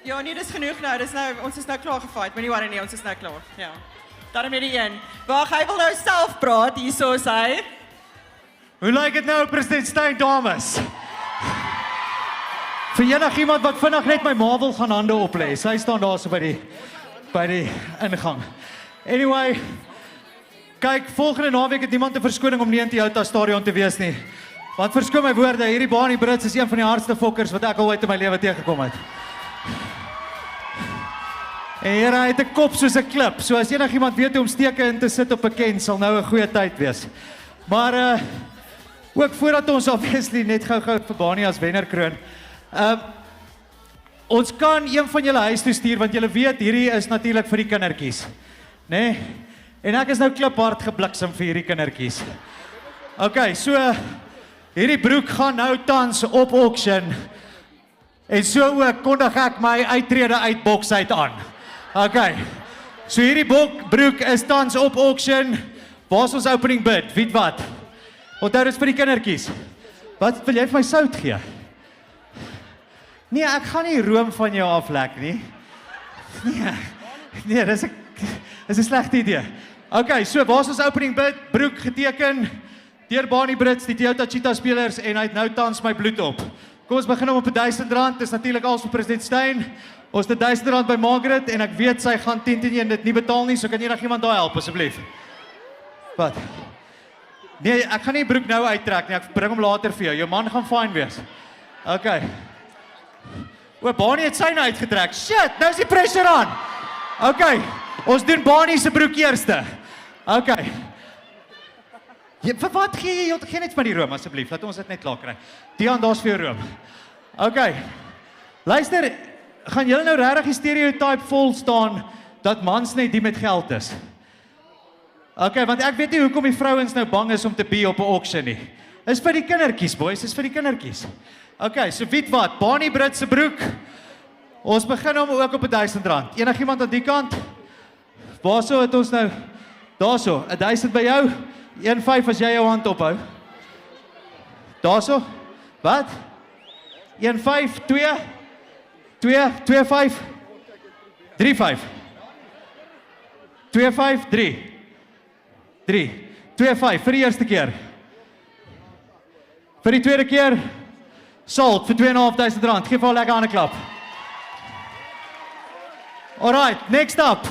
Ja, nee, dis genoeg nou. Ons is nou klaar gefight. Moenie worry nie, ons is nou klaar. Ja. Dan met die een. Wag, hy wil nou self praat. Hierso is hy. Hoe lyk dit nou, president Steyn, dames? Vir enigiemand wat vinnig net my ma wil gaan hande oplê. Sy staan daar so by die ingang. Anyway, kyk, volgende naweek het niemand 'n verskoning om nie in die Toyota stadion te wees nie. Want verskoon my woorde, hierdie Barney Brits is een van die hardste fokkers wat ek al ooit in my lewe teëgekom het. En hier het 'n kop soos 'n klip. So as enigiemand weet hoe om steke in te sit op 'n ken, sal nou 'n goeie tyd wees. Maar ook voordat ons obviously net gou vir Barney as wenner kroon. Ons kan een van julle huis toe stuur want julle weet hierdie is natuurlik vir die kindertjies. Né? En ek is nou kliphard gebliksem vir hierdie kindertjies. Okay, so hierdie broek gaan nou tans op auction. En so ook kondig ek my uittrede uit Boksheid aan. Okay. So hierdie broek is tans op auction. Waar is ons opening bid? Weet wat? Onthou dis vir die kindertjies. Wat wil jy vir my sout gee? Nee, ek gaan nie room van jou aflek nie. Nee, dis 'n slegte idee. Okay, so waar is ons opening bid? Broek geteken deur Barney Brits, die Toyota Cheetah spelers en hy het nou tans my bloed op. Kom ons begin op R1000. Dis natuurlik als vir president Steyn. Ons het R1000 by Margaret en ek weet sy gaan 10-1 dit nie betaal nie, so kan enigiemand daar help asseblief. Wat? Nee, ek gaan nie broek nou uittrek nie, ek bring hom later vir jou. Jou man gaan fyn wees. Okay. Barney het syne uitgetrek. Shit, nou is die pressure aan. Okay, ons doen Barney se broek eerste. Okay. Vir wat gee jy? Gee net vir die room asseblief, laat ons dit net klaar kry. Dian, daar's vir jou room. Okay. Luister, gaan julle nou regtig die stereotype vol staan dat mans net die met geld is? Okay, want ek weet nie hoekom die vrouens nou bang is om te be op 'n auction nie. Is vir die kindertjies, boys, is vir die kindertjies. Okay, so weet wat, Barney Brits se broek. Ons begin hom ook op R1000. Enigiemand aan die kant? Waarso het ons nou? Daarso, 1000 by jou. 1.5 as jy jou hand ophou. Daarso. Wat? 1.5, 2, 2.5, 3.5. 2.5, 3. 2.5 vir die eerste keer. Vir die tweede keer. Salt vir R2.500. Geef haar lekker aan 'n klap. Alright, next up.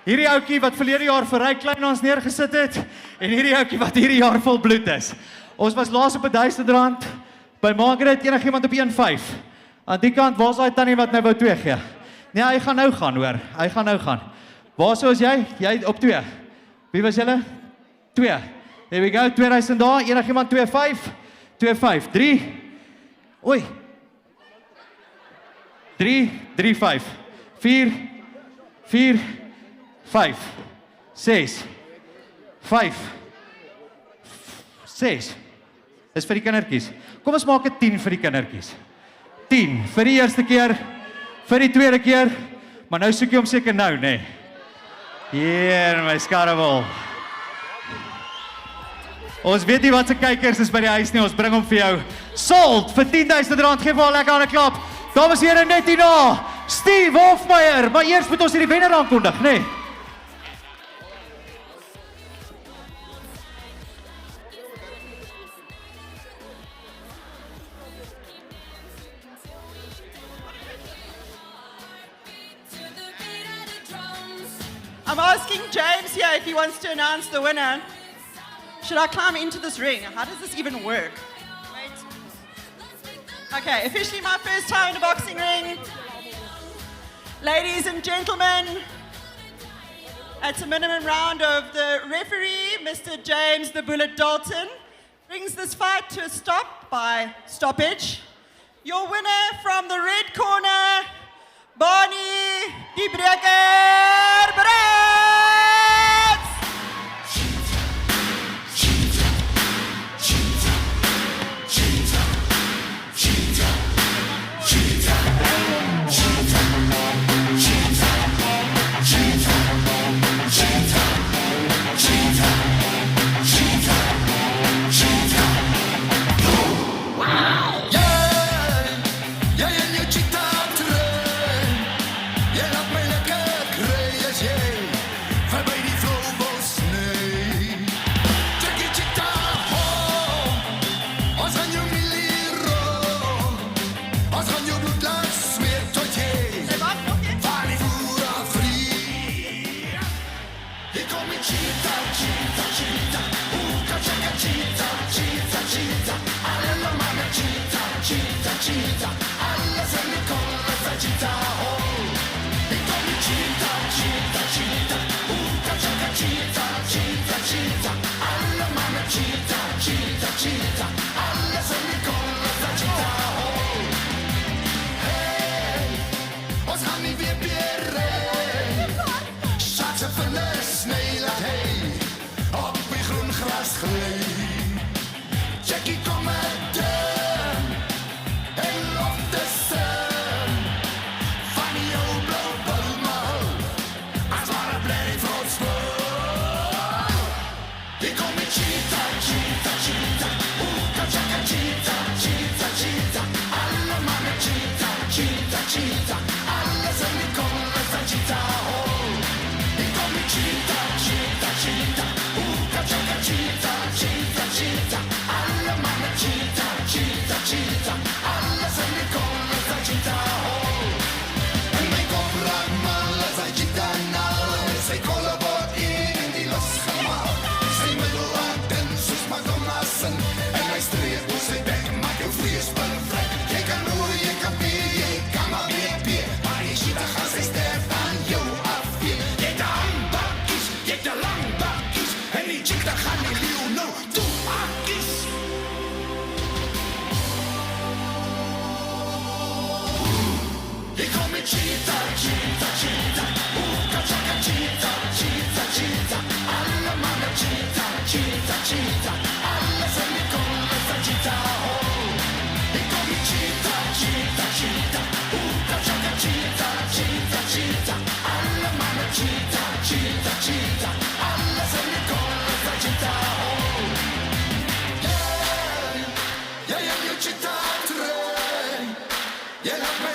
Hierdie ouetjie wat verlede jaar vir Ryk Kleinhans neergesit het en hierdie ouetjie wat hierdie jaar vol bloed is. Ons was laas op R1000 by Margaret, enigiemand op 1.5. Aan die kant, waar's daai tannie wat nou wou 2 gee? Nee, hy gaan nou gaan hoor. Hy gaan nou gaan. Waarso is jy? Jy op 2. Wie was julle? 2. There we go, 2000 daar. Enigiemand 2.5? 2.5. 3. Oei. 3, 3.5. 4, 5, 6, 5, 6. Dis vir die kindertjies. Kom ons maak dit 10 vir die kindertjies. 10 vir die eerste keer, vir die tweede keer, maar nou soek jy hom seker nou, nê? Hier, my skarrewol. Ons weet nie wat se kykers is by die huis nie, ons bring hom vir jou. Salt vir R10,000, geef haar lekker aan 'n klap. Dames en here, net hierna, Steve Hofmeyer, maar eers moet ons hierdie wenner aankondig, nê? I'm asking James here if he wants to announce the winner. Should I climb into this ring? How does this even work? Wait. Okay, officially my first time in the boxing ring. Ladies and gentlemen, at a minimum round of the referee, Mr. James the Bullet Dalton, brings this fight to a stop by stoppage. Your winner from the red corner, Barney Die Breker Brits! Yeah,